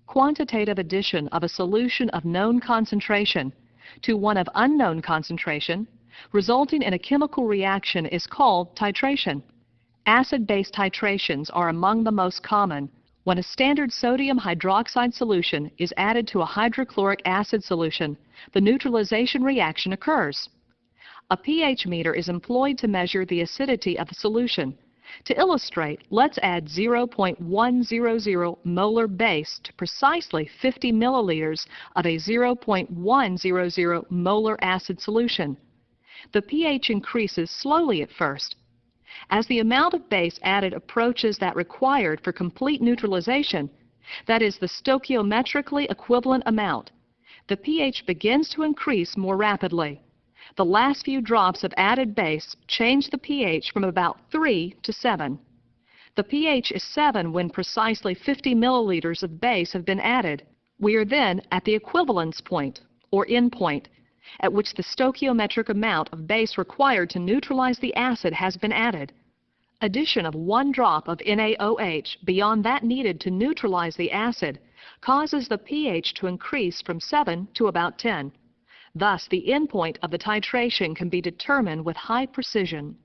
quantitative addition of a solution of known concentration to one of unknown concentration, resulting in a chemical reaction, is called titration. Acid-base titrations are among the most common when a standard sodium hydroxide solution is added to a hydrochloric acid solution. The neutralization reaction occurs. A pH meter is employed to measure the acidity of the solution. To illustrate, let's add 0.100 molar base to precisely 50 milliliters of a 0.100 molar acid solution. The pH increases slowly at first. As the amount of base added approaches that required for complete neutralization, that is the stoichiometrically equivalent amount, the pH begins to increase more rapidly. The last few drops of added base change the pH from about 3 to 7. The pH is 7 when precisely 50 milliliters of base have been added. We are then at the equivalence point, or end point, at which the stoichiometric amount of base required to neutralize the acid has been added. Addition of 1 drop of NaOH beyond that needed to neutralize the acid causes the pH to increase from 7 to about 10. Thus, the endpoint of the titration can be determined with high precision.